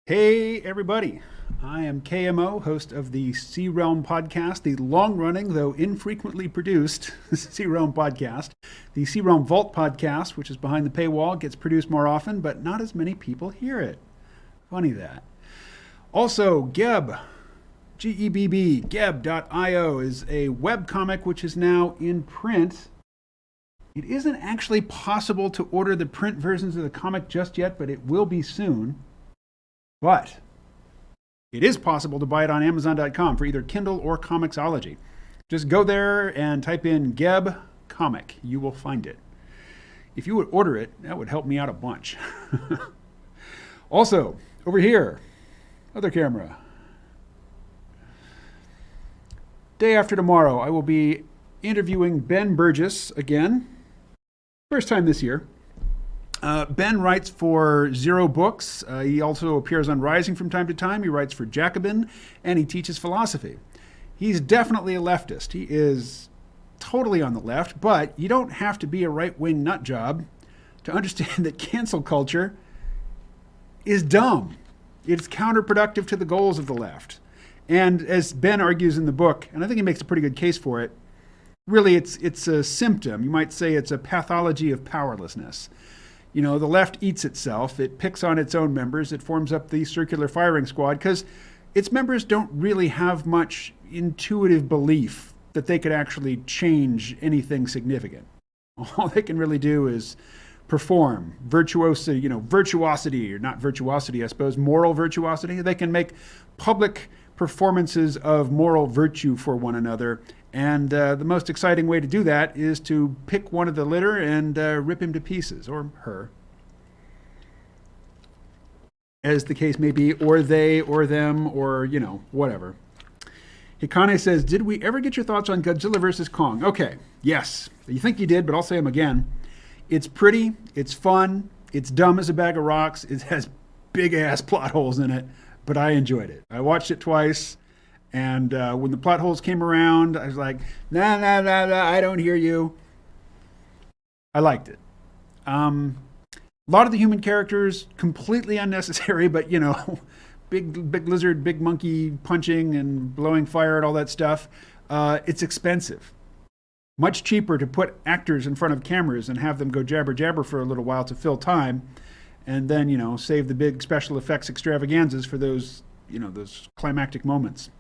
Hey everybody, I am KMO, host of the Sea Realm podcast, the long-running though infrequently produced Sea Realm podcast. The Sea Realm Vault podcast, which is behind the paywall, gets produced more often, but not as many people hear it. Funny that. Also, Gebb, G-E-B-B, Gebb.io is a webcomic which is now in print. It isn't actually possible to order the print versions of the comic just yet, but it will be soon. But it is possible to buy it on Amazon.com for either Kindle or Comixology. Just go there and type in Gebb Comic. You will find it. If you would order it, that would help me out a bunch. Also, over here, other camera. Day after tomorrow, I will be interviewing Ben Burgess again. First time this year. Ben writes for Zero Books. He also appears on Rising from time to time. He writes for Jacobin, and he teaches philosophy. He's definitely a leftist. He is totally on the left, but you don't have to be a right-wing nut job to understand that cancel culture is dumb. It's counterproductive to the goals of the left. And as Ben argues in the book, and I think he makes a pretty good case for it, really it's a symptom. You might say it's a pathology of powerlessness. You know, the left eats itself. It picks on its own members. It forms up the circular firing squad because its members don't really have much intuitive belief that they could actually change anything significant. All they can really do is perform virtuosity, or not virtuosity, I suppose, moral virtuosity. They can make public performances of moral virtue for one another. And the most exciting way to do that is to pick one of the litter and rip him to pieces, or her, as the case may be, or they, or them, or, whatever. Hikane says, did we ever get your thoughts on Godzilla vs. Kong? Okay, yes. You think you did, but I'll say them again. It's pretty, it's fun, it's dumb as a bag of rocks, it has big-ass plot holes in it, but I enjoyed it. I watched it twice. And when the plot holes came around, I was like, nah, I don't hear you. I liked it. A lot of the human characters, completely unnecessary, but, big lizard, big monkey punching and blowing fire and all that stuff. It's expensive. Much cheaper to put actors in front of cameras and have them go jabber for a little while to fill time. And then, save the big special effects extravaganzas for those, those climactic moments.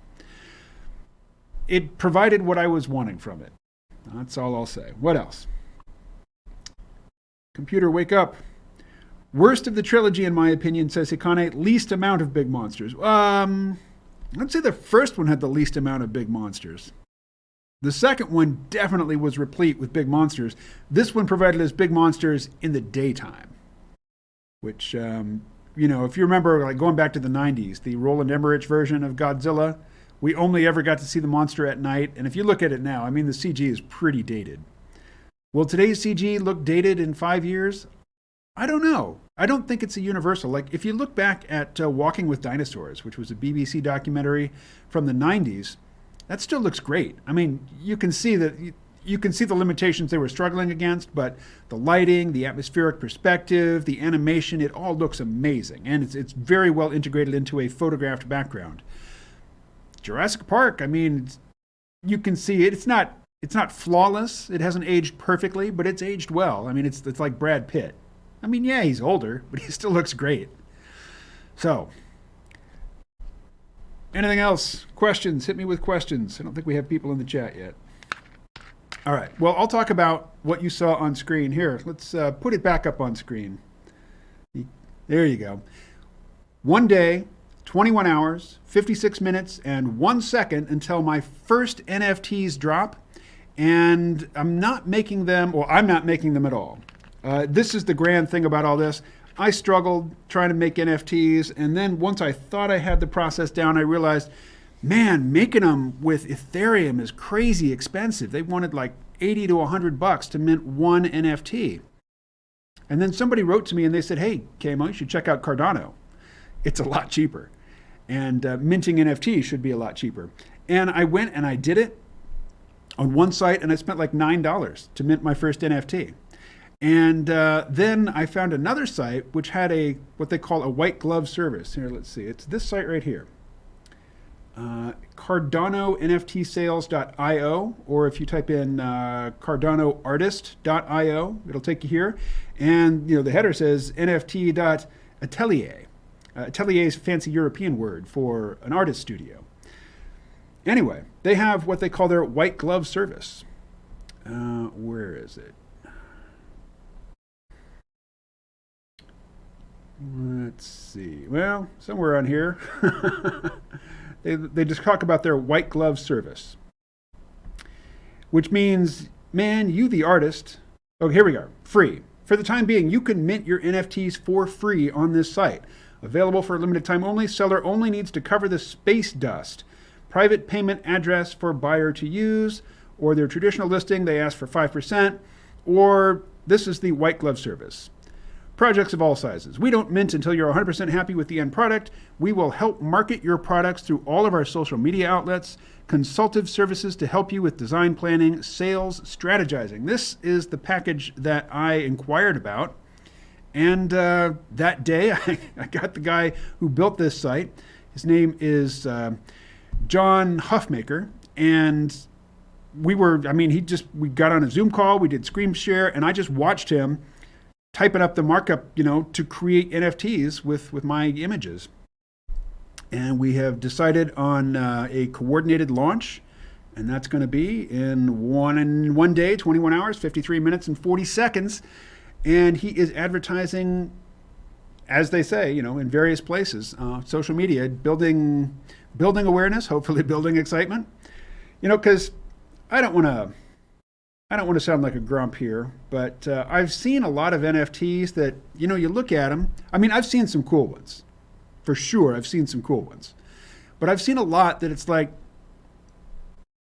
it provided what I was wanting from it. That's all I'll say. What else? Computer, wake up. Worst of the trilogy, in my opinion, says Hikane, least amount of big monsters. I'd say the first one had the least amount of big monsters. The second one definitely was replete with big monsters. This one provided us big monsters in the daytime, which, if you remember, like going back to the 90s, the Roland Emmerich version of Godzilla, we only ever got to see the monster at night. And if you look at it now, I mean, the CG is pretty dated. Will today's CG look dated in 5 years? I don't know. I don't think it's a universal. Like, if you look back at Walking with Dinosaurs, which was a BBC documentary from the 90s, that still looks great. I mean, you can see that you can see the limitations they were struggling against, but the lighting, the atmospheric perspective, the animation, it all looks amazing. And it's very well integrated into a photographed background. Jurassic Park, I mean, you can see it. It's not flawless. It hasn't aged perfectly, but it's aged well. I mean, it's like Brad Pitt. I mean, yeah, he's older, but he still looks great. So, anything else? Questions? Hit me with questions. I don't think we have people in the chat yet. All right. Well, I'll talk about what you saw on screen here. Let's put it back up on screen. There you go. 1 day, 21 hours, 56 minutes, and 1 second until my first NFTs drop. And I'm not making them at all. This is the grand thing about all this. I struggled trying to make NFTs, and then once I thought I had the process down, I realized, man, making them with Ethereum is crazy expensive. They wanted like $80 to $100 to mint one NFT. And then somebody wrote to me and they said, hey, Kamo, you should check out Cardano. It's a lot cheaper. And minting NFTs should be a lot cheaper. And I went and I did it on one site, and I spent like $9 to mint my first NFT. And then I found another site which had what they call a white glove service. Here, let's see. It's this site right here. CardanoNFTsales.io, or if you type in CardanoArtist.io, it'll take you here. And the header says NFT.atelier. Atelier is a fancy European word for an artist studio. Anyway, they have what they call their white glove service. Where is it? Let's see. Well, somewhere on here. They just talk about their white glove service, which means, man, you the artist. Oh, here we go. Free. For the time being, you can mint your NFTs for free on this site. Available for a limited time only. Seller only needs to cover the space dust. Private payment address for buyer to use, or their traditional listing, they ask for 5%, or this is the white glove service. Projects of all sizes. We don't mint until you're 100% happy with the end product. We will help market your products through all of our social media outlets, consultative services to help you with design planning, sales, strategizing. This is the package that I inquired about. And that day, I got the guy who built this site. His name is John Huffmaker. And we got on a Zoom call, we did screen share, and I just watched him typing up the markup, to create NFTs with my images. And we have decided on a coordinated launch, and that's going to be in one day, 21 hours, 53 minutes, and 40 seconds. And he is advertising, as they say, in various places, social media, building awareness, hopefully building excitement. Because I don't want to sound like a grump here, but I've seen a lot of NFTs that, you look at them. I mean, I've seen some cool ones. For sure, I've seen some cool ones. But I've seen a lot that it's like,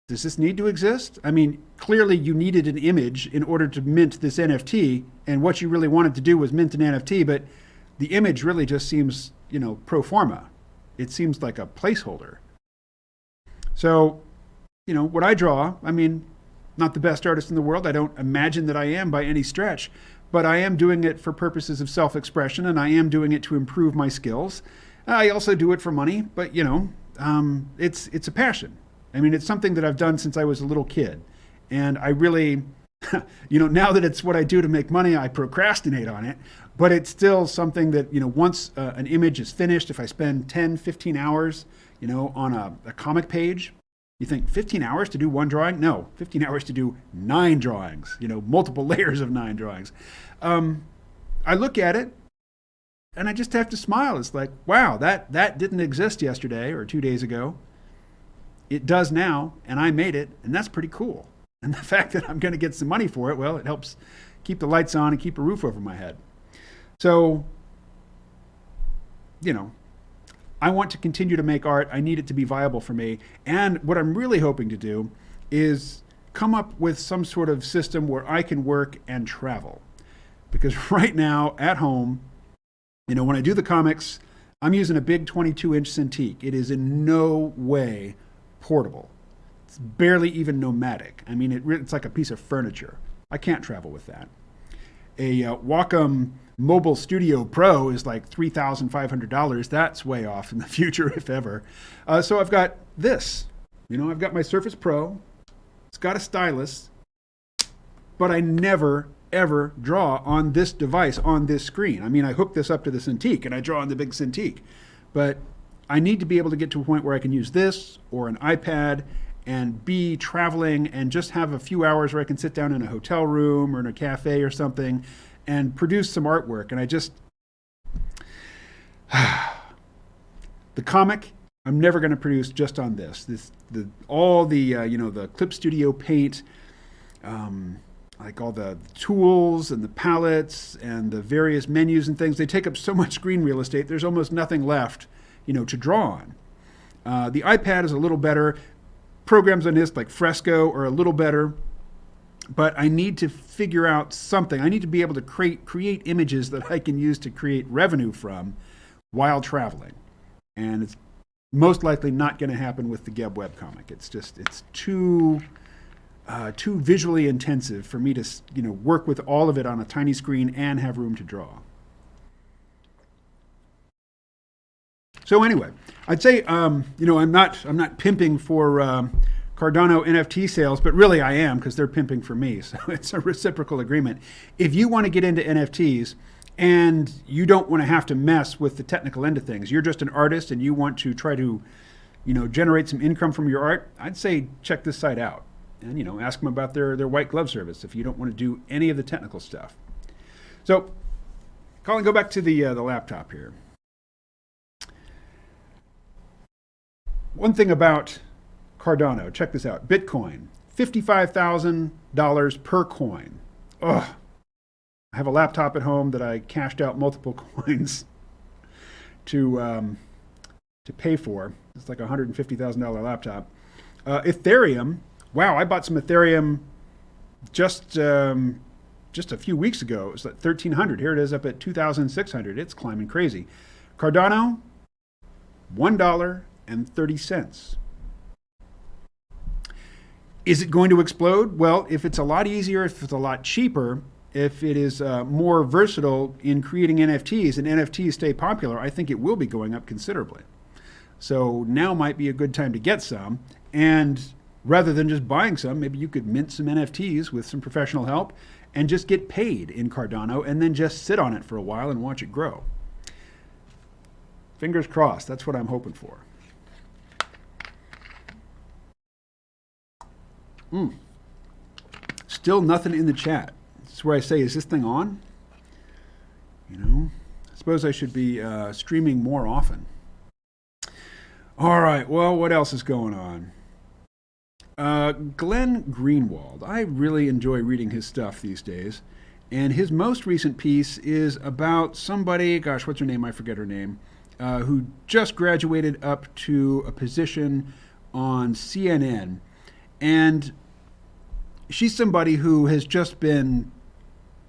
does this need to exist? I mean, clearly you needed an image in order to mint this NFT, and what you really wanted to do was mint an NFT, but the image really just seems, pro forma. It seems like a placeholder. So, what I draw, I mean, not the best artist in the world. I don't imagine that I am by any stretch, but I am doing it for purposes of self-expression, and I am doing it to improve my skills. I also do it for money, but it's a passion. I mean, it's something that I've done since I was a little kid, and I really, now that it's what I do to make money, I procrastinate on it, but it's still something that, once an image is finished, if I spend 10, 15 hours, on a comic page, You think 15 hours to do one drawing? No, 15 hours to do 9 drawings, multiple layers of 9 drawings. I look at it and I just have to smile. It's like, wow, that didn't exist yesterday or 2 days ago. It does now, and I made it, and that's pretty cool. And the fact that I'm going to get some money for it, well, it helps keep the lights on and keep a roof over my head. So, I want to continue to make art. I need it to be viable for me. And what I'm really hoping to do is come up with some sort of system where I can work and travel. Because right now, at home, when I do the comics, I'm using a big 22-inch Cintiq. It is in no way portable. It's barely even nomadic. I mean, it's like a piece of furniture. I can't travel with that. A Wacom Mobile Studio Pro is like $3,500. That's way off in the future, if ever. So I've got this. I've got my Surface Pro. It's got a stylus, but I never, ever draw on this device, on this screen. I mean, I hook this up to the Cintiq and I draw on the big Cintiq. But I need to be able to get to a point where I can use this or an iPad and be traveling and just have a few hours where I can sit down in a hotel room or in a cafe or something and produce some artwork. And I just, the comic, I'm never going to produce just on this. All the Clip Studio Paint, like all the tools and the palettes and the various menus and things, they take up so much screen real estate. There's almost nothing left, to draw on. The iPad is a little better. Programs on this like Fresco are a little better, but I need to figure out something. I need to be able to create images that I can use to create revenue from while traveling. And it's most likely not going to happen with the Geb webcomic. It's too visually intensive for me to work with all of it on a tiny screen and have room to draw. So anyway, I'd say I'm not pimping for Cardano NFT sales, but really I am, because they're pimping for me. So it's a reciprocal agreement. If you want to get into NFTs and you don't want to have to mess with the technical end of things, you're just an artist and you want to try to generate some income from your art, I'd say check this site out and ask them about their white glove service if you don't want to do any of the technical stuff. So, Colin, go back to the laptop here. One thing about Cardano, check this out. Bitcoin, $55,000 per coin. Ugh. I have a laptop at home that I cashed out multiple coins to pay for. It's like a $150,000 laptop. Ethereum, wow, I bought some Ethereum just a few weeks ago. It was like $1,300. Here it is up at $2,600. It's climbing crazy. Cardano, $1.30. Is it going to explode? Well, if it's a lot easier, if it's a lot cheaper, if it is more versatile in creating NFTs and NFTs stay popular, I think it will be going up considerably. So now might be a good time to get some. And rather than just buying some, maybe you could mint some NFTs with some professional help and just get paid in Cardano and then just sit on it for a while and watch it grow. Fingers crossed. That's what I'm hoping for. Still nothing in the chat. This is where I say, is this thing on? I suppose I should be streaming more often. All right, well, what else is going on? Glenn Greenwald. I really enjoy reading his stuff these days. And his most recent piece is about somebody, gosh, what's her name? I forget her name, who just graduated up to a position on CNN. And she's somebody who has just been,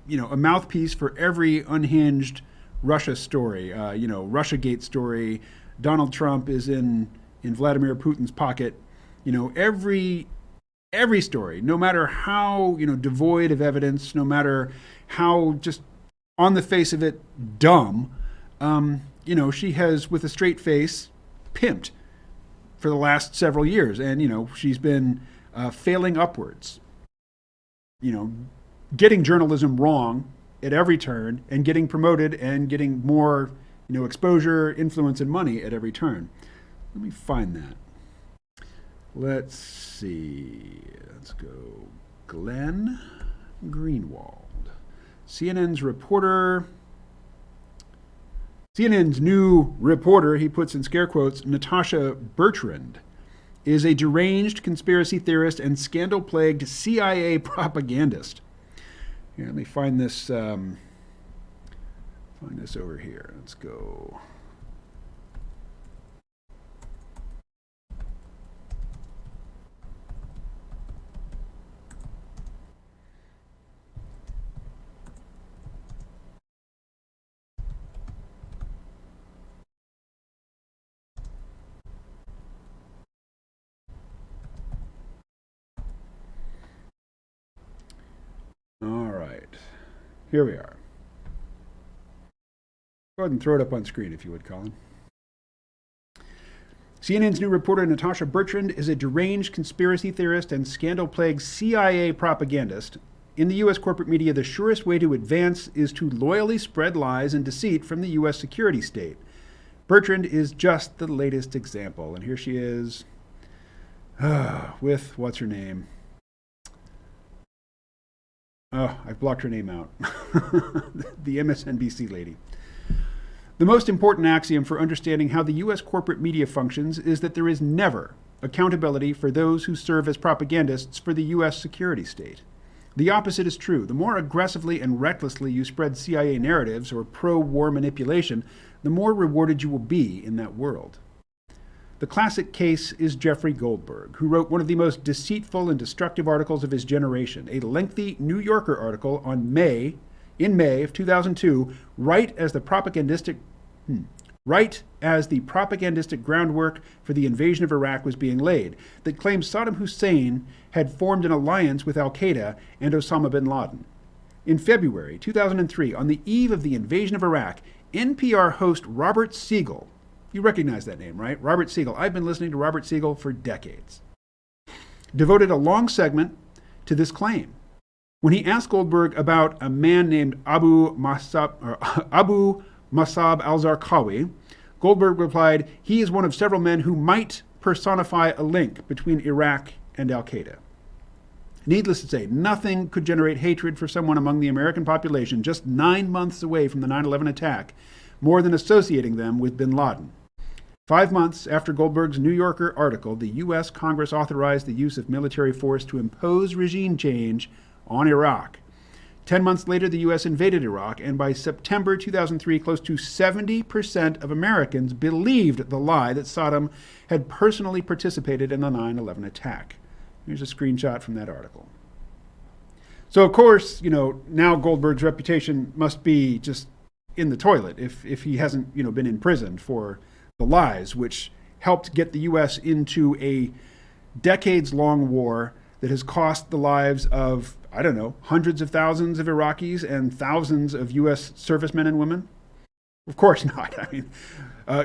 a mouthpiece for every unhinged Russia story, Russiagate story. Donald Trump is in Vladimir Putin's pocket. Every story, no matter how, devoid of evidence, no matter how just on the face of it dumb, she has, with a straight face, pimped for the last several years. And, she's been failing upwards, getting journalism wrong at every turn and getting promoted and getting more, exposure, influence, and money at every turn. Let me find that. Let's see. Let's go. Glenn Greenwald. CNN's reporter. CNN's new reporter, he puts in scare quotes, Natasha Bertrand, is a deranged conspiracy theorist and scandal-plagued CIA propagandist. Here, let me find this over here. Let's go. All right. Here we are. Go ahead and throw it up on screen if you would, Colin. CNN's new reporter Natasha Bertrand is a deranged conspiracy theorist and scandal-plagued CIA propagandist. In the U.S. corporate media, the surest way to advance is to loyally spread lies and deceit from the U.S. security state. Bertrand is just the latest example. And here she is with, what's her name? Oh, I've blocked her name out. The MSNBC lady. The most important axiom for understanding how the U.S. corporate media functions is that there is never accountability for those who serve as propagandists for the U.S. security state. The opposite is true. The more aggressively and recklessly you spread CIA narratives or pro-war manipulation, the more rewarded you will be in that world. The classic case is Jeffrey Goldberg, who wrote one of the most deceitful and destructive articles of his generation, a lengthy New Yorker article in May of 2002, right as the propagandistic groundwork for the invasion of Iraq was being laid, that claimed Saddam Hussein had formed an alliance with al-Qaeda and Osama bin Laden. In February 2003, on the eve of the invasion of Iraq, NPR host Robert Siegel, you recognize that name, right? Robert Siegel. I've been listening to Robert Siegel for decades. Devoted a long segment to this claim. When he asked Goldberg about a man named Abu Massab al-Zarqawi, Goldberg replied, he is one of several men who might personify a link between Iraq and al-Qaeda. Needless to say, nothing could generate hatred for someone among the American population just 9 months away from the 9/11 attack more than associating them with bin Laden. 5 months after Goldberg's New Yorker article, the U.S. Congress authorized the use of military force to impose regime change on Iraq. 10 months later, the U.S. invaded Iraq, and by September 2003, close to 70% of Americans believed the lie that Saddam had personally participated in the 9/11 attack. Here's a screenshot from that article. So, of course, now Goldberg's reputation must be just in the toilet if he hasn't, been imprisoned for the lies, which helped get the U.S. into a decades-long war that has cost the lives of, hundreds of thousands of Iraqis and thousands of U.S. servicemen and women? Of course not.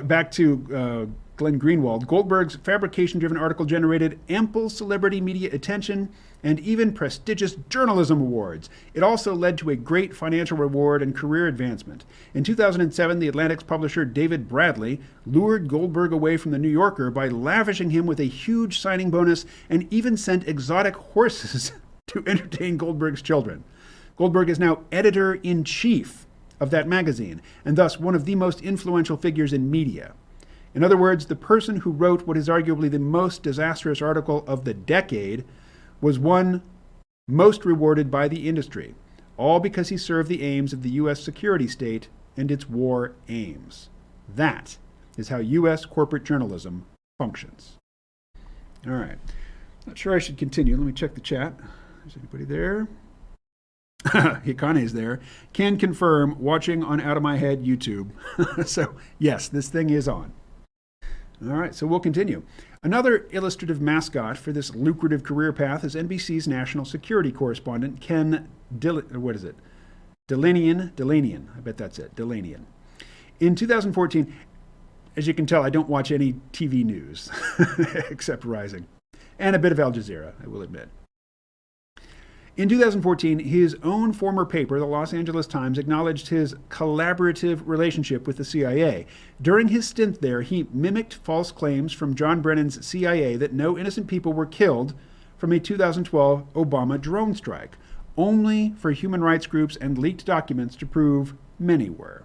Back to Glenn Greenwald. Goldberg's fabrication-driven article generated ample celebrity media attention and even prestigious journalism awards. It also led to a great financial reward and career advancement. In 2007, The Atlantic's publisher David Bradley lured Goldberg away from The New Yorker by lavishing him with a huge signing bonus and even sent exotic horses to entertain Goldberg's children. Goldberg is now editor-in-chief of that magazine, and thus one of the most influential figures in media. In other words, the person who wrote what is arguably the most disastrous article of the decade was one most rewarded by the industry, all because he served the aims of the U.S. security state and its war aims. That is how U.S. corporate journalism functions. All right. Not sure I should continue. Let me check the chat. Is anybody there? Hikane's there. Can confirm, watching on Outta My Head YouTube. So, yes, this thing is on. All right, so we'll continue. Another illustrative mascot for this lucrative career path is NBC's national security correspondent, Ken Dilanian. I bet that's it, Dilanian. In 2014, as you can tell, I don't watch any TV news except Rising, and a bit of Al Jazeera, I will admit. In 2014, his own former paper, the Los Angeles Times, acknowledged his collaborative relationship with the CIA. During his stint there, he mimicked false claims from John Brennan's CIA that no innocent people were killed from a 2012 Obama drone strike, only for human rights groups and leaked documents to prove many were.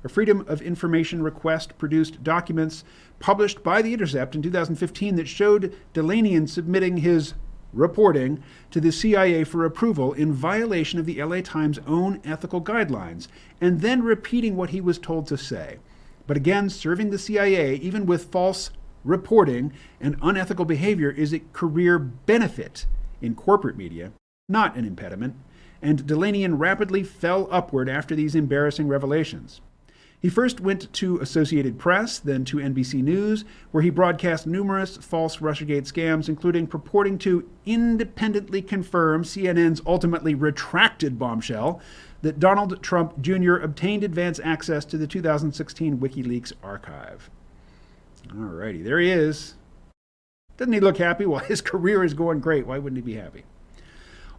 A Freedom of Information request produced documents published by The Intercept in 2015 that showed Delanian submitting his reporting to the CIA for approval in violation of the LA Times' own ethical guidelines, and then repeating what he was told to say. But again, serving the CIA, even with false reporting and unethical behavior, is a career benefit in corporate media, not an impediment, and Delanian rapidly fell upward after these embarrassing revelations. He first went to Associated Press, then to NBC News, where he broadcast numerous false Russiagate scams, including purporting to independently confirm CNN's ultimately retracted bombshell that Donald Trump Jr. obtained advance access to the 2016 WikiLeaks archive. Alrighty, there he is. Doesn't he look happy? Well, his career is going great. Why wouldn't he be happy?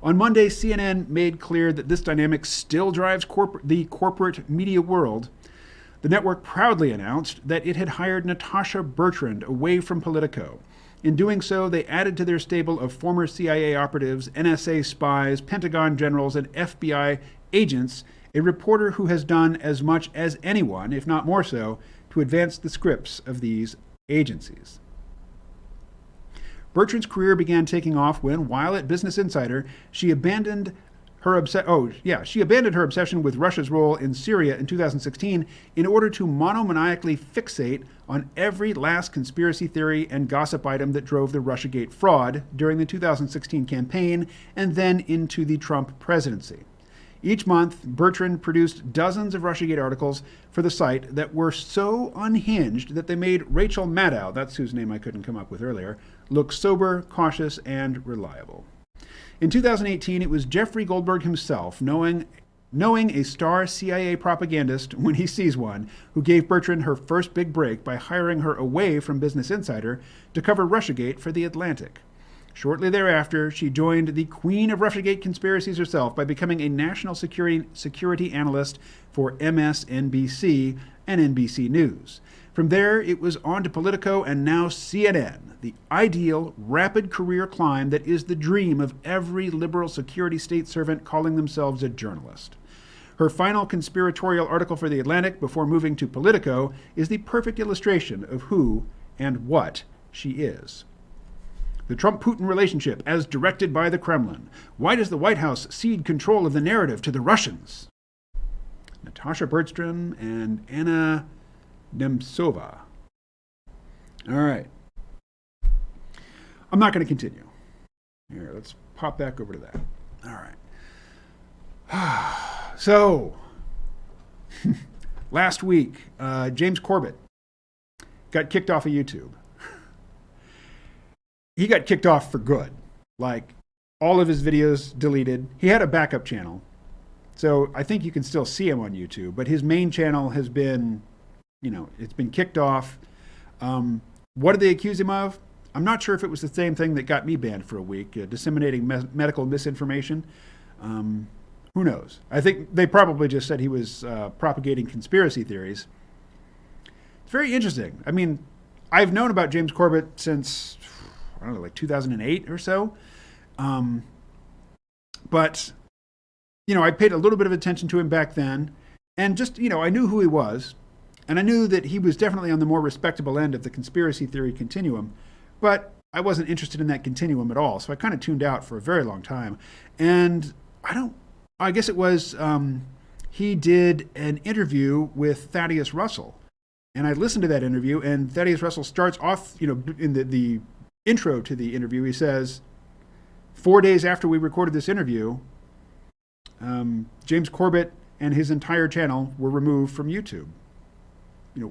On Monday, CNN made clear that this dynamic still drives the corporate media world. The network proudly announced that it had hired Natasha Bertrand away from Politico. In doing so, they added to their stable of former CIA operatives, NSA spies, Pentagon generals, and FBI agents a reporter who has done as much as anyone, if not more so, to advance the scripts of these agencies. Bertrand's career began taking off when, while at Business Insider, she abandoned her obsession with Russia's role in Syria in 2016 in order to monomaniacally fixate on every last conspiracy theory and gossip item that drove the Russiagate fraud during the 2016 campaign and then into the Trump presidency. Each month, Bertrand produced dozens of Russiagate articles for the site that were so unhinged that they made Rachel Maddow, that's whose name I couldn't come up with earlier, look sober, cautious, and reliable. In 2018, it was Jeffrey Goldberg himself, knowing a star CIA propagandist when he sees one, who gave Bertrand her first big break by hiring her away from Business Insider to cover Russiagate for The Atlantic. Shortly thereafter, she joined the queen of Russiagate conspiracies herself by becoming a national security analyst for MSNBC and NBC News. From there, it was on to Politico and now CNN, the ideal, rapid career climb that is the dream of every liberal security state servant calling themselves a journalist. Her final conspiratorial article for The Atlantic before moving to Politico is the perfect illustration of who and what she is. The Trump-Putin relationship as directed by the Kremlin. Why does the White House cede control of the narrative to the Russians? Natasha Bertrand and Anna Nemtsova. All right. I'm not going to continue. Here, let's pop back over to that. All right. So, last week, James Corbett got kicked off of YouTube. He got kicked off for good. Like, all of his videos deleted. He had a backup channel. So I think you can still see him on YouTube. But his main channel has been, it's been kicked off. What did they accuse him of? I'm not sure if it was the same thing that got me banned for a week, disseminating medical misinformation. Who knows? I think they probably just said he was propagating conspiracy theories. It's very interesting. I mean, I've known about James Corbett since, I don't know, like 2008 or so. But, I paid a little bit of attention to him back then. And just, I knew who he was. And I knew that he was definitely on the more respectable end of the conspiracy theory continuum. But I wasn't interested in that continuum at all. So I kind of tuned out for a very long time. And I guess it was, he did an interview with Thaddeus Russell. And I listened to that interview, and Thaddeus Russell starts off, in the intro to the interview, he says, 4 days after we recorded this interview, James Corbett and his entire channel were removed from YouTube.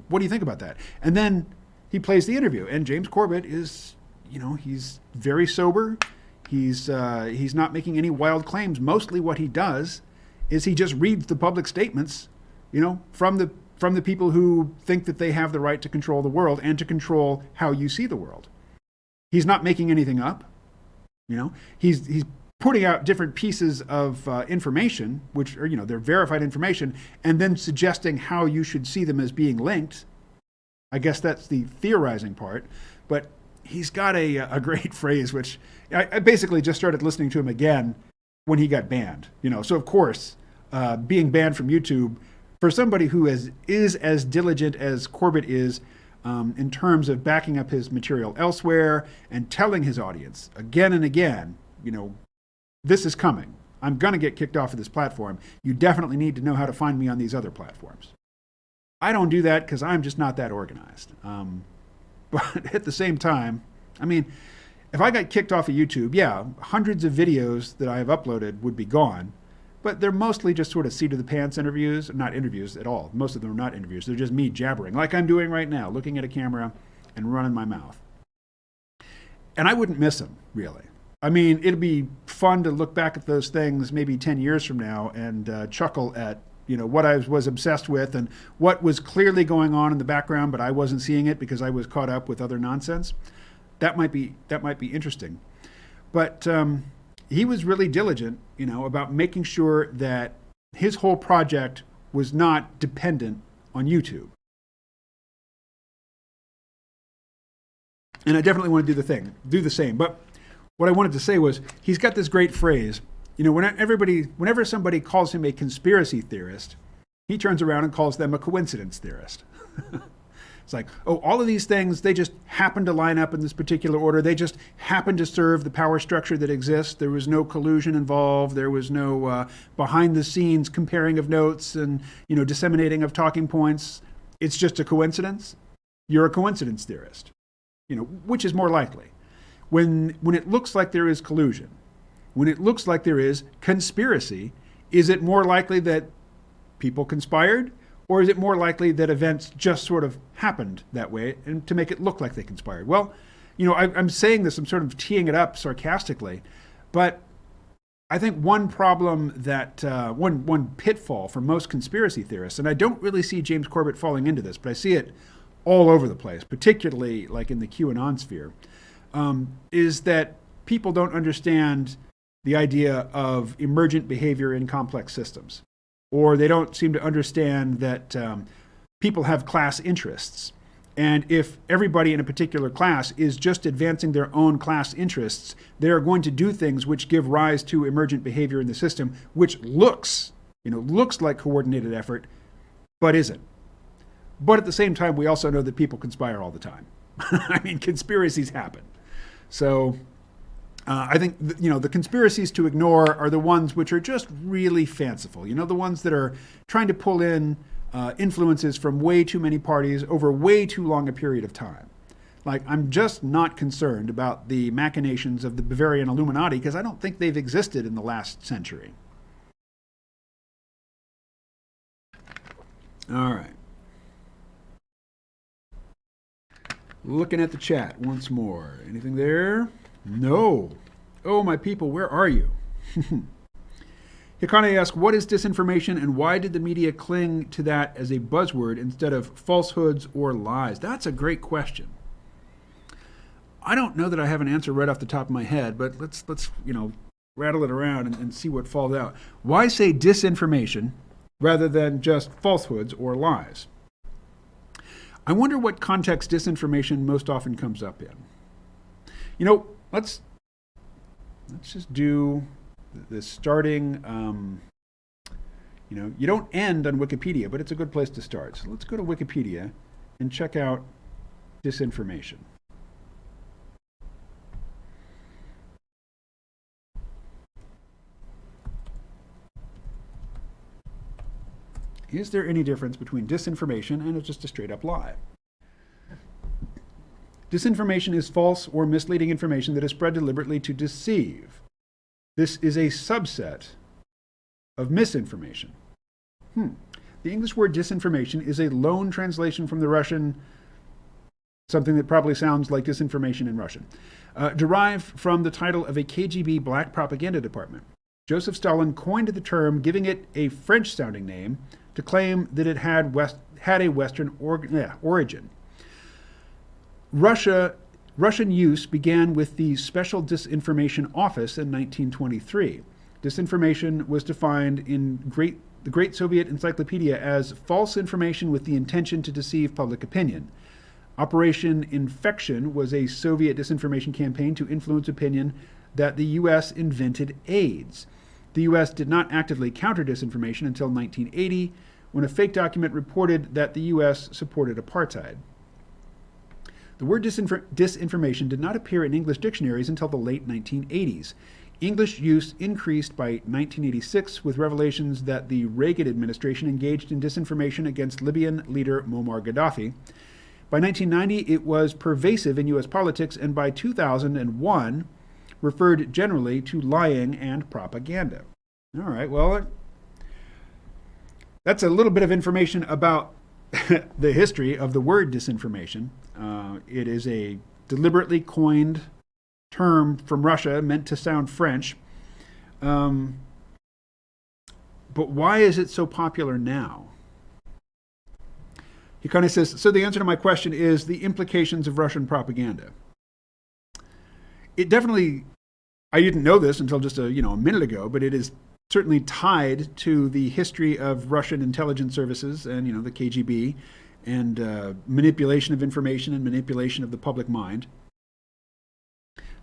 What do you think about that? And then he plays the interview, and James Corbett is, he's very sober. He's not making any wild claims. Mostly what he does is he just reads the public statements, from the people who think that they have the right to control the world and to control how you see the world. He's not making anything up. He's putting out different pieces of information, which are, they're verified information, and then suggesting how you should see them as being linked. I guess that's the theorizing part. But he's got a great phrase, which I basically just started listening to him again when he got banned. So of course, being banned from YouTube, for somebody who is as diligent as Corbett is in terms of backing up his material elsewhere and telling his audience again and again, this is coming. I'm going to get kicked off of this platform. You definitely need to know how to find me on these other platforms. I don't do that because I'm just not that organized. But at the same time, if I got kicked off of YouTube, yeah, hundreds of videos that I have uploaded would be gone. But they're mostly just sort of seat of the pants interviews, not interviews at all. Most of them are not interviews. They're just me jabbering, like I'm doing right now, looking at a camera and running my mouth. And I wouldn't miss them, really. It'd be fun to look back at those things maybe 10 years from now and chuckle at, what I was obsessed with and what was clearly going on in the background, but I wasn't seeing it because I was caught up with other nonsense. That might be interesting. But he was really diligent, about making sure that his whole project was not dependent on YouTube. And I definitely want to do the same. But what I wanted to say was, he's got this great phrase. Whenever somebody calls him a conspiracy theorist, he turns around and calls them a coincidence theorist. It's like, all of these things, they just happen to line up in this particular order. They just happen to serve the power structure that exists. There was no collusion involved. There was no behind the scenes comparing of notes and, disseminating of talking points. It's just a coincidence. You're a coincidence theorist. Which is more likely? When it looks like there is collusion, when it looks like there is conspiracy, is it more likely that people conspired? Or is it more likely that events just sort of happened that way and to make it look like they conspired? Well, I'm saying this, I'm sort of teeing it up sarcastically, but I think one problem that, one pitfall for most conspiracy theorists, and I don't really see James Corbett falling into this, but I see it all over the place, particularly like in the QAnon sphere, is that people don't understand the idea of emergent behavior in complex systems. Or they don't seem to understand that people have class interests. And if everybody in a particular class is just advancing their own class interests, they're going to do things which give rise to emergent behavior in the system, which looks like coordinated effort, but isn't. But at the same time, we also know that people conspire all the time. Conspiracies happen. So I think, the conspiracies to ignore are the ones which are just really fanciful. The ones that are trying to pull in influences from way too many parties over way too long a period of time. Like, I'm just not concerned about the machinations of the Bavarian Illuminati because I don't think they've existed in the last century. All right. Looking at the chat once more. Anything there? No. Oh, my people, where are you? Hikane asks, what is disinformation and why did the media cling to that as a buzzword instead of falsehoods or lies? That's a great question. I don't know that I have an answer right off the top of my head, but let's rattle it around and see what falls out. Why say disinformation rather than just falsehoods or lies? I wonder what context disinformation most often comes up in. Let's just do the starting, you don't end on Wikipedia, but it's a good place to start. So let's go to Wikipedia and check out disinformation. Is there any difference between disinformation and just a straight up lie? Disinformation is false or misleading information that is spread deliberately to deceive. This is a subset of misinformation. The English word disinformation is a loan translation from the Russian, something that probably sounds like disinformation in Russian, derived from the title of a KGB black propaganda department. Joseph Stalin coined the term, giving it a French-sounding name to claim that it had a Western origin. Russia Russian use began with the Special Disinformation Office in 1923. Disinformation was defined in the Great Soviet Encyclopedia as false information with the intention to deceive public opinion. Operation Infection was a Soviet disinformation campaign to influence opinion that the U.S. invented AIDS. The U.S. did not actively counter disinformation until 1980, when a fake document reported that the U.S. supported apartheid. The word disinformation did not appear in English dictionaries until the late 1980s. English use increased by 1986 with revelations that the Reagan administration engaged in disinformation against Libyan leader Muammar Gaddafi. By 1990, it was pervasive in U.S. politics, and by 2001, referred generally to lying and propaganda. All right, well, that's a little bit of information about the history of the word disinformation. It is a deliberately coined term from Russia meant to sound French. But why is it so popular now? He kind of says, so the answer to my question is the implications of Russian propaganda. It definitely, I didn't know this until just a minute ago, but it is certainly tied to the history of Russian intelligence services and, the KGB and manipulation of information and manipulation of the public mind.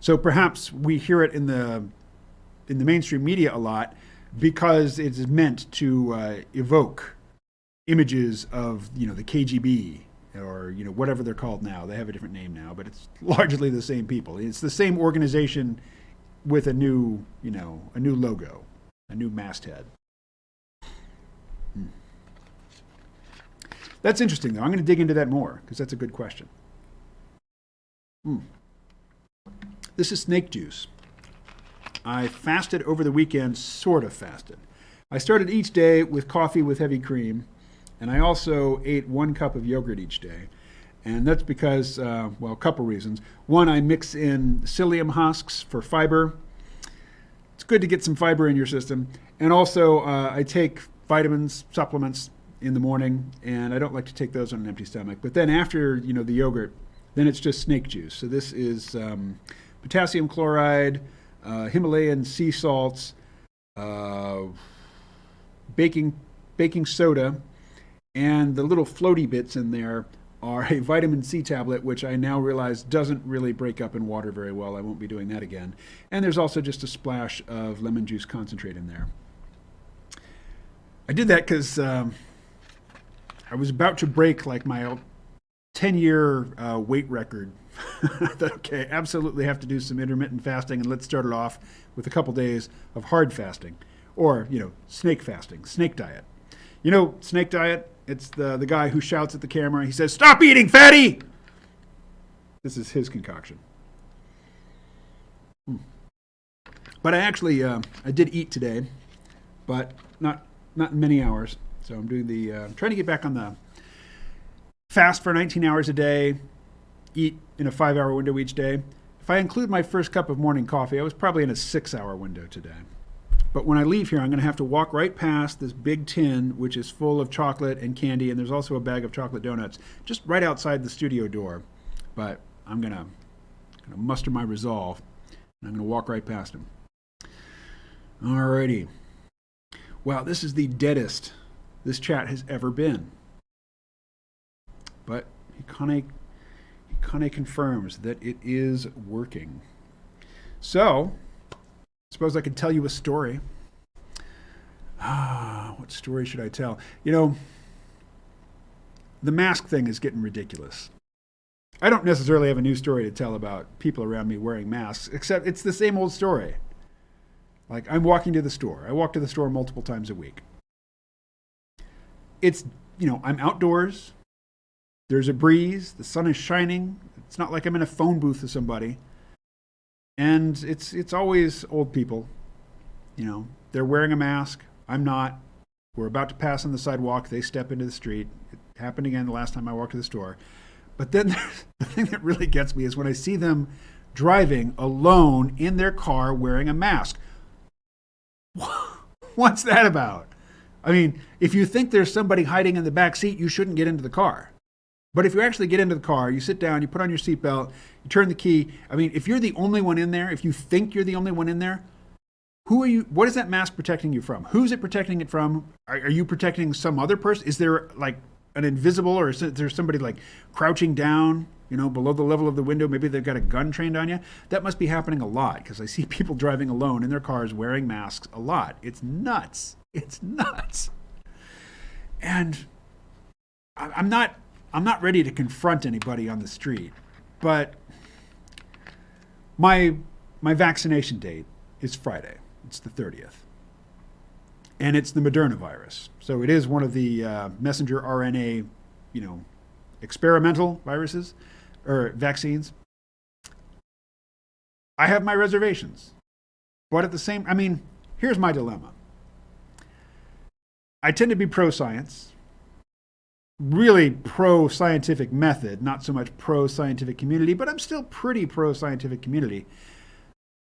So perhaps we hear it in the mainstream media a lot because it's meant to evoke images of the KGB or whatever they're called now. They have a different name now, but it's largely the same people. It's the same organization with a new logo, a new masthead. That's interesting, though. I'm going to dig into that more because that's a good question. This is snake juice. I fasted over the weekend, sort of fasted. I started each day with coffee with heavy cream, and I also ate 1 cup of yogurt each day. And that's because, a couple reasons. One, I mix in psyllium husks for fiber. It's good to get some fiber in your system. And also, I take vitamins, supplements in the morning, and I don't like to take those on an empty stomach. But then after, the yogurt, then it's just snake juice. So this is potassium chloride, Himalayan sea salts, baking soda, and the little floaty bits in there are a vitamin C tablet, which I now realize doesn't really break up in water very well. I won't be doing that again. And there's also just a splash of lemon juice concentrate in there. I did that because I was about to break my 10-year weight record. I thought, okay, absolutely have to do some intermittent fasting, and let's start it off with a couple days of hard fasting, or snake fasting, snake diet. Snake diet. It's the guy who shouts at the camera. He says, "Stop eating, fatty!" This is his concoction. But I actually I did eat today, but not in many hours. So I'm doing trying to get back on the fast for 19 hours a day, eat in a 5-hour window each day. If I include my first cup of morning coffee, I was probably in a 6-hour window today. But when I leave here, I'm going to have to walk right past this big tin, which is full of chocolate and candy, and there's also a bag of chocolate donuts, just right outside the studio door. But I'm going to muster my resolve, and I'm going to walk right past him. Alrighty. Wow, this is the deadest this chat has ever been. But he kind of confirms that it is working. So, suppose I could tell you a story. What story should I tell? The mask thing is getting ridiculous. I don't necessarily have a new story to tell about people around me wearing masks, except it's the same old story. Like, I'm walking to the store. I walk to the store multiple times a week. It's, I'm outdoors. There's a breeze. The sun is shining. It's not like I'm in a phone booth with somebody. And it's always old people. They're wearing a mask. I'm not. We're about to pass on the sidewalk. They step into the street. It happened again the last time I walked to the store. But then the thing that really gets me is when I see them driving alone in their car wearing a mask. What's that about? I mean, if you think there's somebody hiding in the back seat, you shouldn't get into the car. But if you actually get into the car, you sit down, you put on your seatbelt, you turn the key. I mean, if you're the only one in there, if you think you're the only one in there, who are you? What is that mask protecting you from? Who's it protecting it from? Are you protecting some other person? Is there like an invisible, or is there somebody like crouching down, below the level of the window? Maybe they've got a gun trained on you. That must be happening a lot, because I see people driving alone in their cars wearing masks a lot. It's nuts. It's nuts. And I'm not ready to confront anybody on the street, but my vaccination date is Friday. It's the 30th. And it's the Moderna virus. So it is one of the messenger RNA, experimental viruses or vaccines. I have my reservations. But at the same, here's my dilemma. I tend to be pro-science, really pro-scientific method, not so much pro-scientific community, but I'm still pretty pro-scientific community.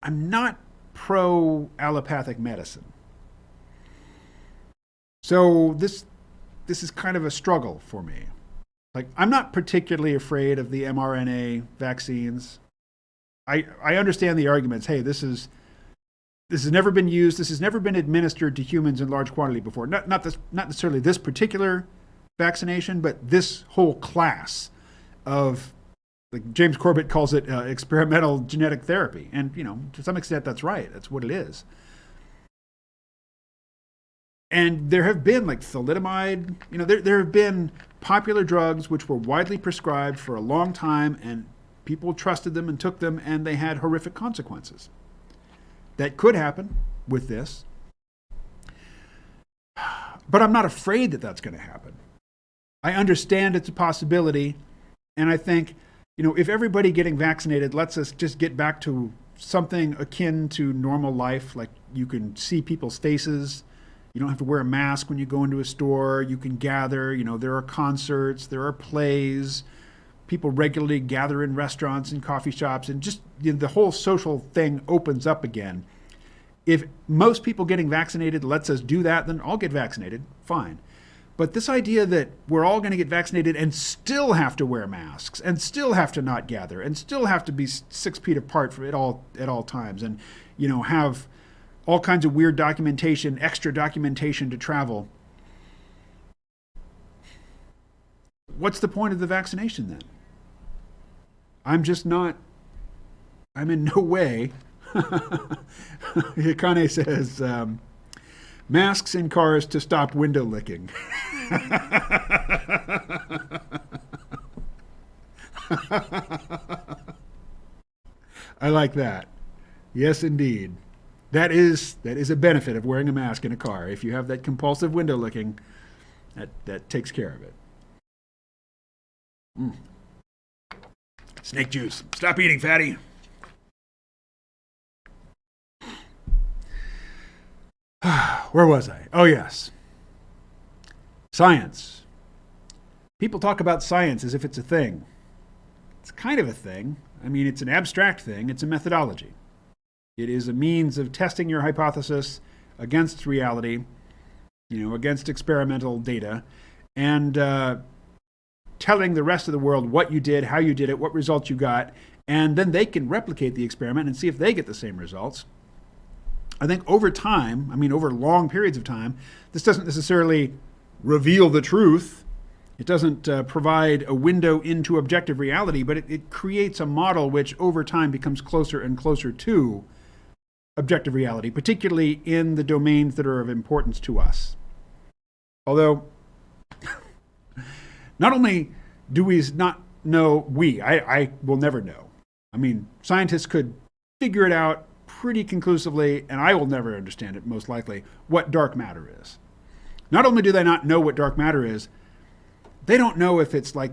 I'm not pro-allopathic medicine. So this is kind of a struggle for me. Like, I'm not particularly afraid of the mRNA vaccines. I understand the arguments. Hey, this has never been used. This has never been administered to humans in large quantity before. Not necessarily this particular vaccination, but this whole class of, like James Corbett calls it, experimental genetic therapy. And, to some extent, that's right. That's what it is. And there have been, like thalidomide, there have been popular drugs which were widely prescribed for a long time, and people trusted them and took them, and they had horrific consequences. That could happen with this. But I'm not afraid that that's going to happen. I understand it's a possibility, and I think, if everybody getting vaccinated lets us just get back to something akin to normal life, like you can see people's faces, you don't have to wear a mask when you go into a store, you can gather, there are concerts, there are plays, people regularly gather in restaurants and coffee shops, and just the whole social thing opens up again. If most people getting vaccinated lets us do that, then I'll get vaccinated, fine. But this idea that we're all going to get vaccinated and still have to wear masks and still have to not gather and still have to be 6 feet apart at all times, and have all kinds of weird documentation, extra documentation to travel. What's the point of the vaccination then? I'm in no way. Hikane says, masks in cars to stop window licking. I like that. Yes, indeed. That is a benefit of wearing a mask in a car. If you have that compulsive window licking, that takes care of it. Snake juice. Stop eating, fatty. Where was I? Oh, yes. Science. People talk about science as if it's a thing. It's kind of a thing. It's an abstract thing. It's a methodology. It is a means of testing your hypothesis against reality, against experimental data, and telling the rest of the world what you did, how you did it, what results you got, and then they can replicate the experiment and see if they get the same results. I think over time, over long periods of time, this doesn't necessarily reveal the truth. It doesn't provide a window into objective reality, but it creates a model which over time becomes closer and closer to objective reality, particularly in the domains that are of importance to us. Although, not only do we not know, I will never know. Scientists could figure it out pretty conclusively, and I will never understand it, most likely, what dark matter is. Not only do they not know what dark matter is, they don't know if it's like,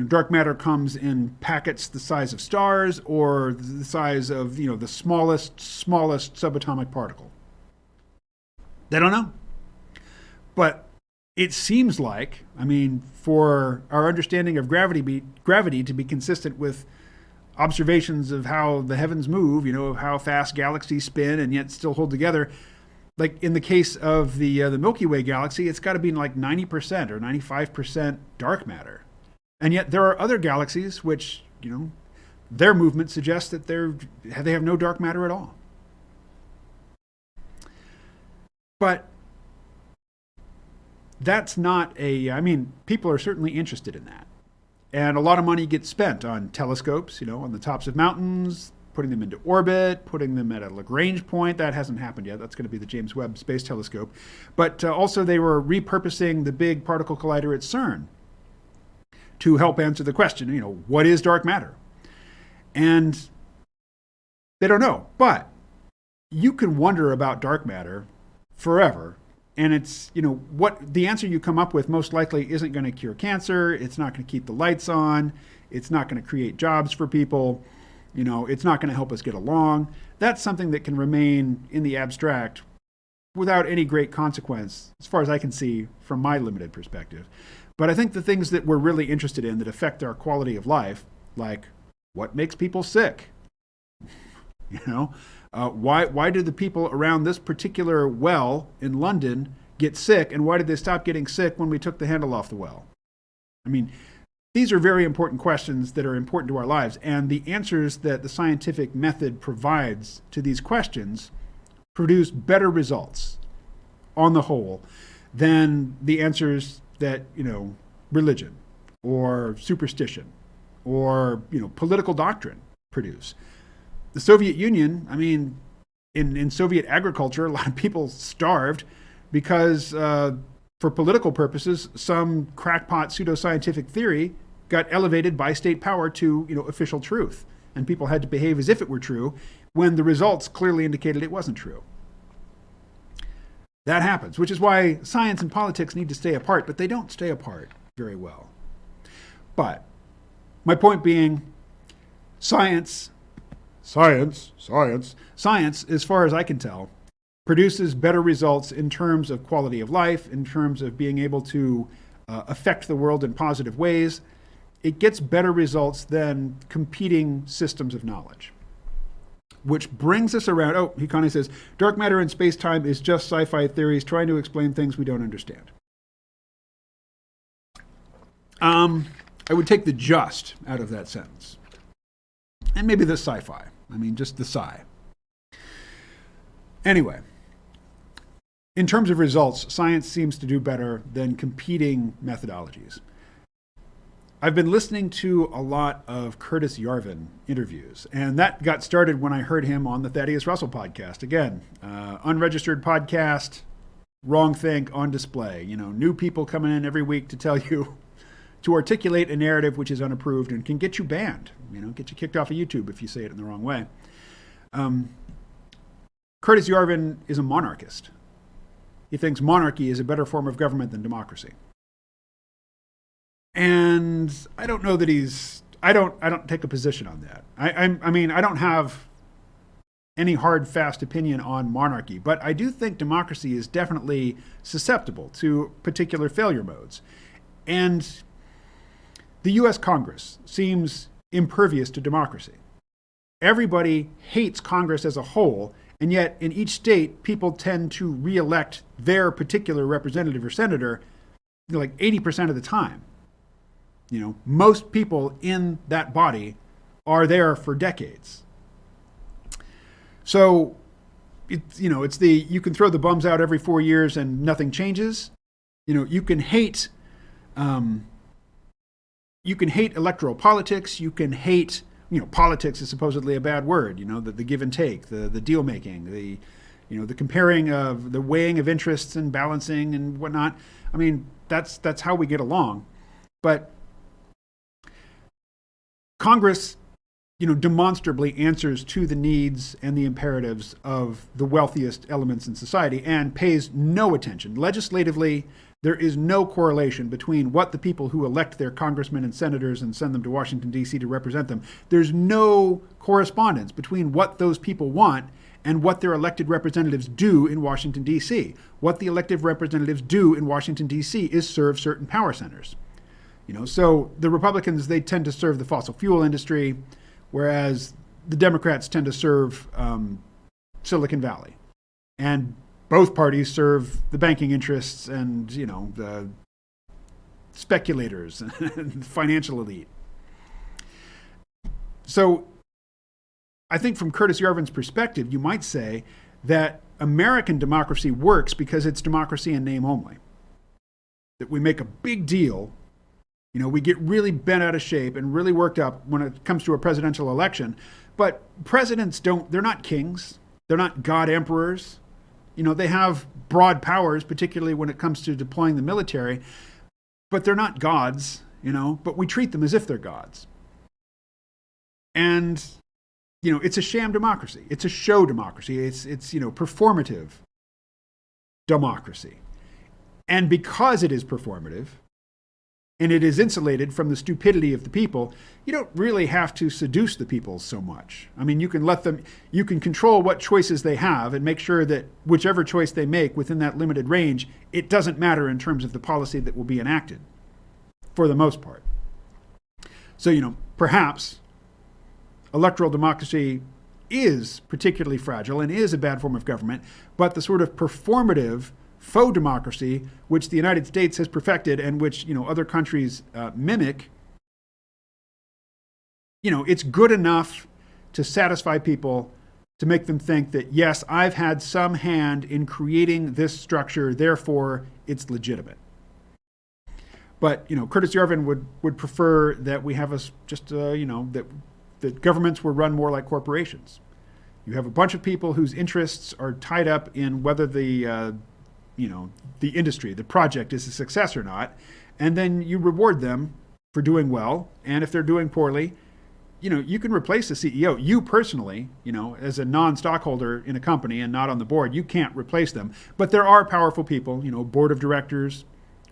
dark matter comes in packets the size of stars or the size of, the smallest subatomic particle. They don't know. But it seems like, for our understanding of gravity to be consistent with observations of how the heavens move, of how fast galaxies spin and yet still hold together. Like in the case of the Milky Way galaxy, it's got to be like 90% or 95% dark matter. And yet there are other galaxies which, their movement suggests that they have no dark matter at all. But that's not people are certainly interested in that. And a lot of money gets spent on telescopes, on the tops of mountains, putting them into orbit, putting them at a Lagrange point. That hasn't happened yet. That's going to be the James Webb Space Telescope. But also they were repurposing the big particle collider at CERN to help answer the question, what is dark matter? And they don't know. But you can wonder about dark matter forever. And it's, what the answer you come up with most likely isn't going to cure cancer. It's not going to keep the lights on. It's not going to create jobs for people. It's not going to help us get along. That's something that can remain in the abstract without any great consequence, as far as I can see from my limited perspective. But I think the things that we're really interested in that affect our quality of life, like what makes people sick? Why did the people around this particular well in London get sick, and why did they stop getting sick when we took the handle off the well? These are very important questions that are important to our lives, and the answers that the scientific method provides to these questions produce better results on the whole than the answers that, religion or superstition or, political doctrine produce. The Soviet Union, in Soviet agriculture, a lot of people starved because, for political purposes, some crackpot pseudoscientific theory got elevated by state power to, official truth. And people had to behave as if it were true when the results clearly indicated it wasn't true. That happens, which is why science and politics need to stay apart, but they don't stay apart very well. But my point being, science, as far as I can tell, produces better results in terms of quality of life, in terms of being able to affect the world in positive ways. It gets better results than competing systems of knowledge. Which brings us around, Hikani says, dark matter in space-time is just sci-fi theories trying to explain things we don't understand. I would take the just out of that sentence. And maybe the sci-fi. Just the sci. Anyway, in terms of results, science seems to do better than competing methodologies. I've been listening to a lot of Curtis Yarvin interviews, and that got started when I heard him on the Thaddeus Russell podcast. Again, unregistered podcast, wrong think on display. New people coming in every week to tell you to articulate a narrative which is unapproved and can get you banned, get you kicked off of YouTube if you say it in the wrong way. Curtis Yarvin is a monarchist. He thinks monarchy is a better form of government than democracy. And I don't know that I don't take a position on that. I don't have any hard, fast opinion on monarchy, but I do think democracy is definitely susceptible to particular failure modes. And the U.S. Congress seems impervious to democracy. Everybody hates Congress as a whole, and yet in each state, people tend to re-elect their particular representative or senator like 80% of the time. Most people in that body are there for decades. So, you can throw the bums out every 4 years and nothing changes. You can hate electoral politics. You can hate, politics is supposedly a bad word. The give and take, the deal making, the comparing of the weighing of interests and balancing and whatnot. That's how we get along. But Congress, demonstrably answers to the needs and the imperatives of the wealthiest elements in society and pays no attention. Legislatively, there is no correlation between what the people who elect their congressmen and senators and send them to Washington, D.C. to represent them. There's no correspondence between what those people want and what their elected representatives do in Washington, D.C. What the elected representatives do in Washington, D.C. is serve certain power centers. So the Republicans, they tend to serve the fossil fuel industry, whereas the Democrats tend to serve Silicon Valley. And both parties serve the banking interests and, the speculators and the financial elite. So I think from Curtis Yarvin's perspective, you might say that American democracy works because it's democracy in name only. That we make a big deal, we get really bent out of shape and really worked up when it comes to a presidential election. But presidents they're not kings. They're not God emperors. They have broad powers, particularly when it comes to deploying the military, but they're not gods, but we treat them as if they're gods. And, it's a sham democracy. It's a show democracy. It's performative democracy. And because it is performative, and it is insulated from the stupidity of the people, you don't really have to seduce the people so much. I mean, you can control what choices they have and make sure that whichever choice they make within that limited range, it doesn't matter in terms of the policy that will be enacted, for the most part. So, perhaps electoral democracy is particularly fragile and is a bad form of government, but the sort of performative faux democracy, which the United States has perfected and which other countries mimic, it's good enough to satisfy people, to make them think that, yes, I've had some hand in creating this structure, therefore it's legitimate. But Curtis Yarvin would prefer that we have that governments were run more like corporations. You have a bunch of people whose interests are tied up in whether the industry, the project is a success or not, and then you reward them for doing well. And if they're doing poorly, you can replace the CEO. You personally, as a non-stockholder in a company and not on the board, you can't replace them. But there are powerful people, board of directors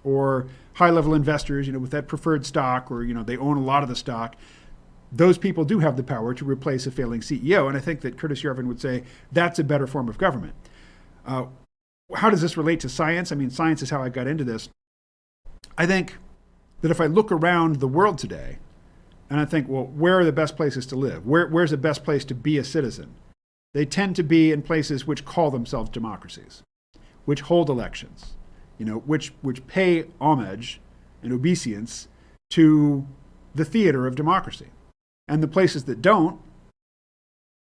or high-level investors, with that preferred stock, or, they own a lot of the stock. Those people do have the power to replace a failing CEO. And I think that Curtis Yarvin would say that's a better form of government. How does this relate to science? I mean, science is how I got into this. I think that if I look around the world today and I think, well, where are the best places to live? Where's the best place to be a citizen? They tend to be in places which call themselves democracies, which hold elections, which pay homage and obeisance to the theater of democracy. And the places that don't,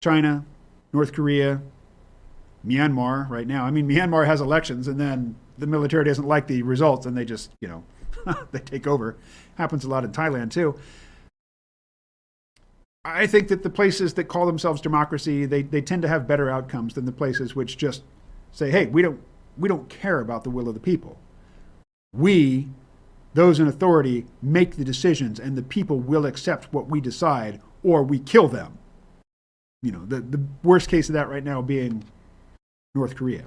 China, North Korea, Myanmar right now. I mean, Myanmar has elections and then the military doesn't like the results and they just, they take over. Happens a lot in Thailand too. I think that the places that call themselves democracy, they tend to have better outcomes than the places which just say, hey, we don't care about the will of the people. We, those in authority, make the decisions and the people will accept what we decide or we kill them. The worst case of that right now being North Korea.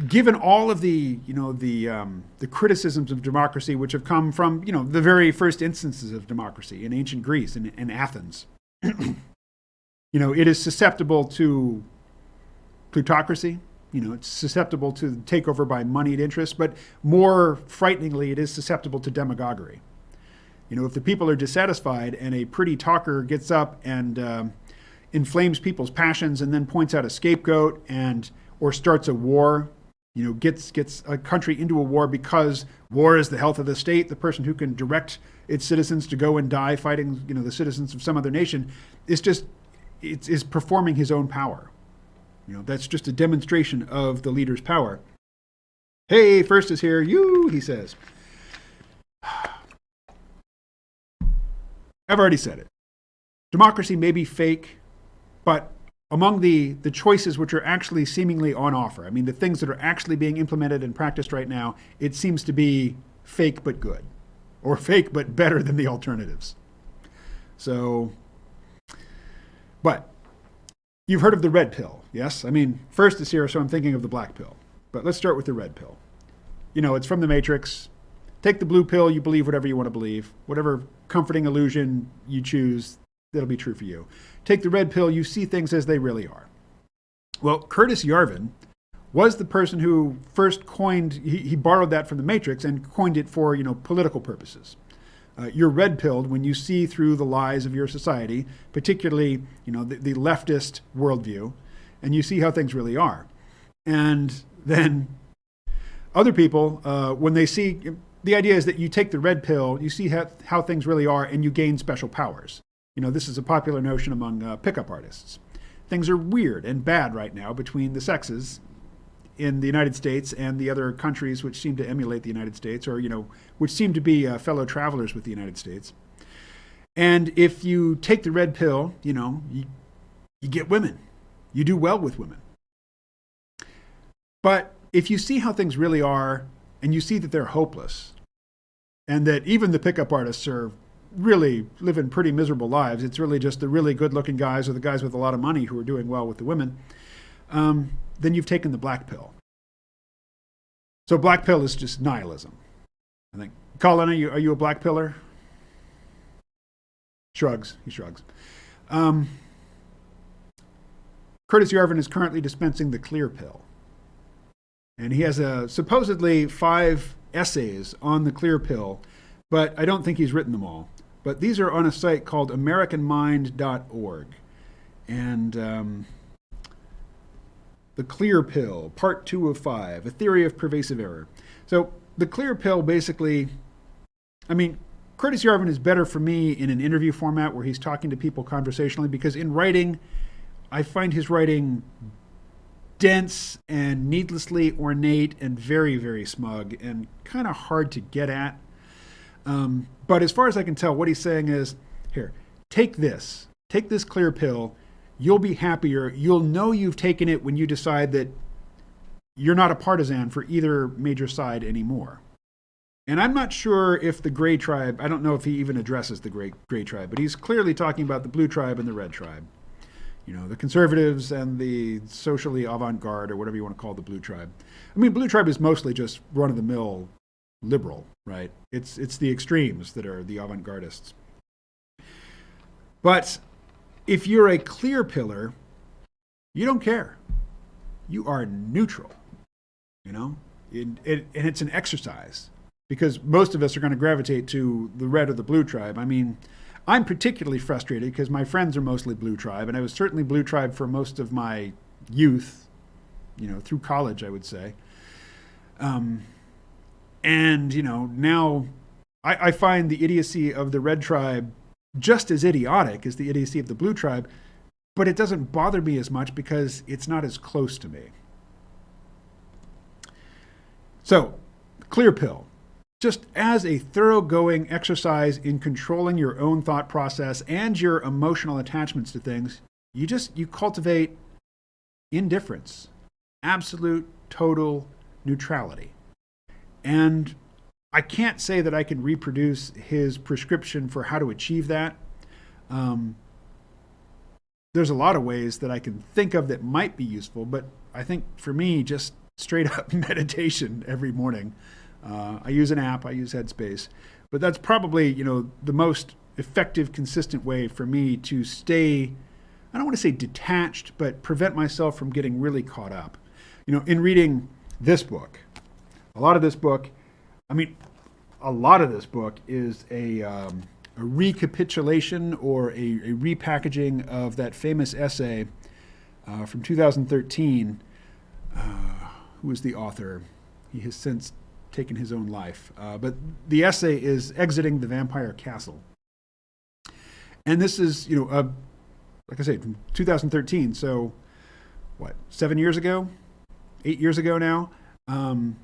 Given all of the criticisms of democracy which have come from the very first instances of democracy in ancient Greece and Athens, it is susceptible to plutocracy. It's susceptible to takeover by moneyed interests, but more frighteningly, it is susceptible to demagoguery. If the people are dissatisfied and a pretty talker gets up and inflames people's passions and then points out a scapegoat or starts a war, gets a country into a war because war is the health of the state, the person who can direct its citizens to go and die fighting, the citizens of some other nation, is performing his own power. That's just a demonstration of the leader's power. Hey, first is here, he says. I've already said it. Democracy may be fake, but among the choices which are actually seemingly on offer, I mean, the things that are actually being implemented and practiced right now, it seems to be fake but good, or fake but better than the alternatives. So, but you've heard of the red pill, yes? I mean, first is here, so I'm thinking of the black pill. But let's start with the red pill. It's from the Matrix. Take the blue pill, you believe whatever you want to believe. Whatever comforting illusion you choose, that'll be true for you. Take the red pill, you see things as they really are. Well, Curtis Yarvin was the person who first coined, he borrowed that from the Matrix and coined it for, political purposes. You're red-pilled when you see through the lies of your society, particularly, the leftist worldview, and you see how things really are. And then other people, when they see, the idea is that you take the red pill, you see how things really are, and you gain special powers. This is a popular notion among pickup artists. Things are weird and bad right now between the sexes in the United States and the other countries which seem to emulate the United States, or, which seem to be fellow travelers with the United States. And if you take the red pill, you get women. You do well with women. But if you see how things really are, and you see that they're hopeless, and that even the pickup artists are really living pretty miserable lives, it's really just the really good-looking guys or the guys with a lot of money who are doing well with the women, then you've taken the black pill. So black pill is just nihilism, I think. Colin, are you a black piller? Shrugs. He shrugs. Curtis Yarvin is currently dispensing the clear pill. And he has supposedly 5 essays on the clear pill, but I don't think he's written them all. But these are on a site called AmericanMind.org. And the clear pill, part 2 of 5, a theory of pervasive error. So the clear pill basically, Curtis Yarvin is better for me in an interview format where he's talking to people conversationally, because in writing, I find his writing dense and needlessly ornate and very, very smug and kind of hard to get at. But as far as I can tell, what he's saying is, here, take this clear pill. You'll be happier. You'll know you've taken it when you decide that you're not a partisan for either major side anymore. And I'm not sure if the gray tribe, I don't know if he even addresses the gray tribe, but he's clearly talking about the blue tribe and the red tribe. The conservatives and the socially avant-garde, or whatever you want to call the blue tribe. Blue tribe is mostly just run-of-the-mill liberal, right? It's the extremes that are the avant-gardists. But if you're a clear pillar, you don't care. You are neutral, and it's an exercise, because most of us are going to gravitate to the red or the blue tribe. I'm particularly frustrated because my friends are mostly blue tribe, and I was certainly blue tribe for most of my youth, through college, I would say. Now I find the idiocy of the red tribe just as idiotic as the idiocy of the blue tribe, but it doesn't bother me as much because it's not as close to me. So, clear pill. Just as a thoroughgoing exercise in controlling your own thought process and your emotional attachments to things, you cultivate indifference, absolute, total neutrality. And I can't say that I can reproduce his prescription for how to achieve that. There's a lot of ways that I can think of that might be useful, but I think for me, just straight up meditation every morning. I use an app, I use Headspace, but that's probably, the most effective, consistent way for me to stay, I don't want to say detached, but prevent myself from getting really caught up. In reading this book, a lot of this book is a recapitulation or a repackaging of that famous essay from 2013. Who is the author? He has since taken his own life. But the essay is Exiting the Vampire Castle. And this is, like I say, from 2013. So, 7 years ago? 8 years ago now? And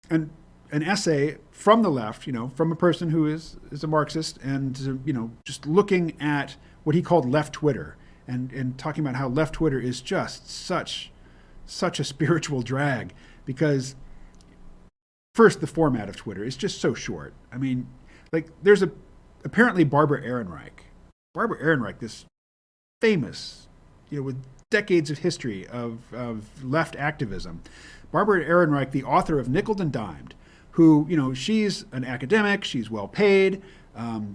an essay from the left, from a person who is a Marxist and, just looking at what he called left Twitter and talking about how left Twitter is just such a spiritual drag because first, the format of Twitter is just so short. There's apparently Barbara Ehrenreich. Barbara Ehrenreich, this famous, with decades of history of left activism. Barbara Ehrenreich, the author of Nickeled and Dimed, who, she's an academic, she's well paid,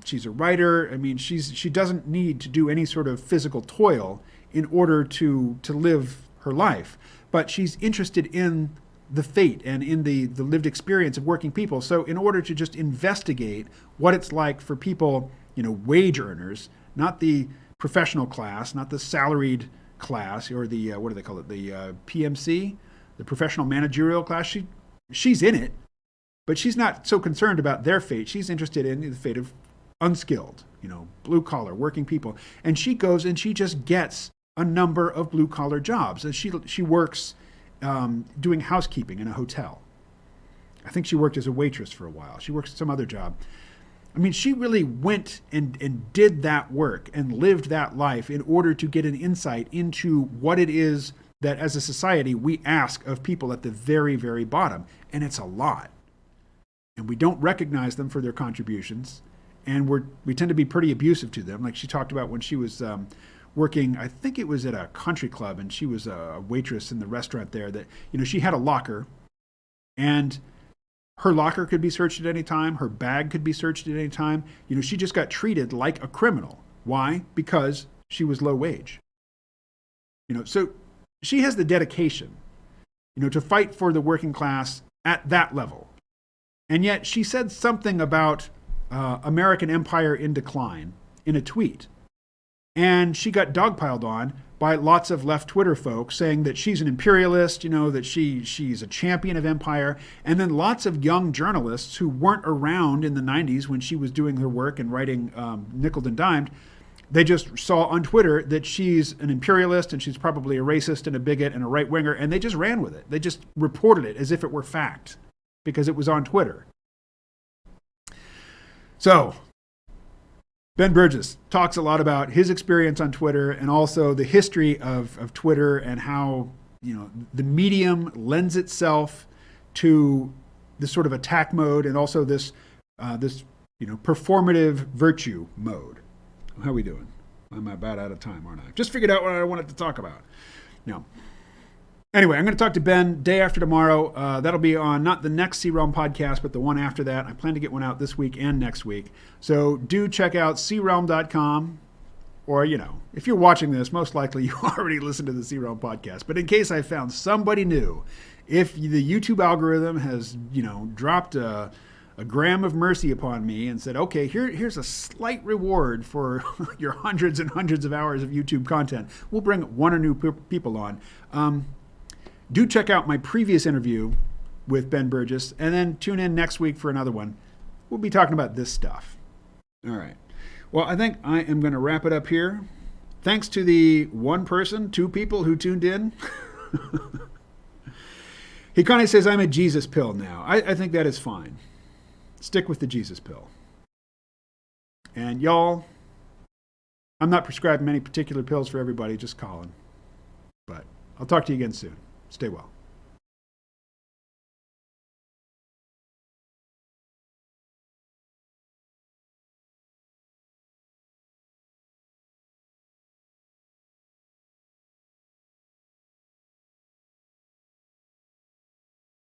she's a writer. She doesn't need to do any sort of physical toil in order to live her life. But she's interested in the fate and in the lived experience of working people. So in order to just investigate what it's like for people, wage earners, not the professional class, not the salaried class or the, what do they call it? The PMC, the professional managerial class. she's in it, but she's not so concerned about their fate. She's interested in the fate of unskilled, blue collar working people. And she goes and she just gets a number of blue collar jobs. And she works doing housekeeping in a hotel. I think she worked as a waitress for a while. She works some other job. I mean, she really went and did that work and lived that life in order to get an insight into what it is that as a society we ask of people at the very, very bottom. And it's a lot. And we don't recognize them for their contributions. And we tend to be pretty abusive to them. Like she talked about when she was working, I think it was at a country club, and she was a waitress in the restaurant there, that, she had a locker, and her locker could be searched at any time. Her bag could be searched at any time. She just got treated like a criminal. Why? Because she was low wage. So she has the dedication, to fight for the working class at that level. And yet she said something about American empire in decline in a tweet. And she got dogpiled on by lots of left Twitter folks saying that she's an imperialist, that she's a champion of empire. And then lots of young journalists who weren't around in the 90s when she was doing her work and writing nickel and dimed, they just saw on Twitter that she's an imperialist and she's probably a racist and a bigot and a right-winger, and they just ran with it. They just reported it as if it were fact because it was on Twitter. So Ben Burgis talks a lot about his experience on Twitter and also the history of Twitter and how, the medium lends itself to this sort of attack mode and also this performative virtue mode. How are we doing? I'm about out of time, aren't I? Just figured out what I wanted to talk about. No. Anyway, I'm going to talk to Ben day after tomorrow. That'll be on not the next C-Realm podcast, but the one after that. I plan to get one out this week and next week. So do check out crealm.com. Or, if you're watching this, most likely you already listened to the C-Realm podcast. But in case I found somebody new, if the YouTube algorithm has, dropped a gram of mercy upon me and said, okay, here's a slight reward for your hundreds and hundreds of hours of YouTube content, we'll bring one or new people on. Do check out my previous interview with Ben Burgis, and then tune in next week for another one. We'll be talking about this stuff. All right. Well, I think I am going to wrap it up here. Thanks to the two people who tuned in. He kind of says I'm a Jesus pill now. I think that is fine. Stick with the Jesus pill. And y'all, I'm not prescribing any particular pills for everybody, just Colin. But I'll talk to you again soon. Stay well.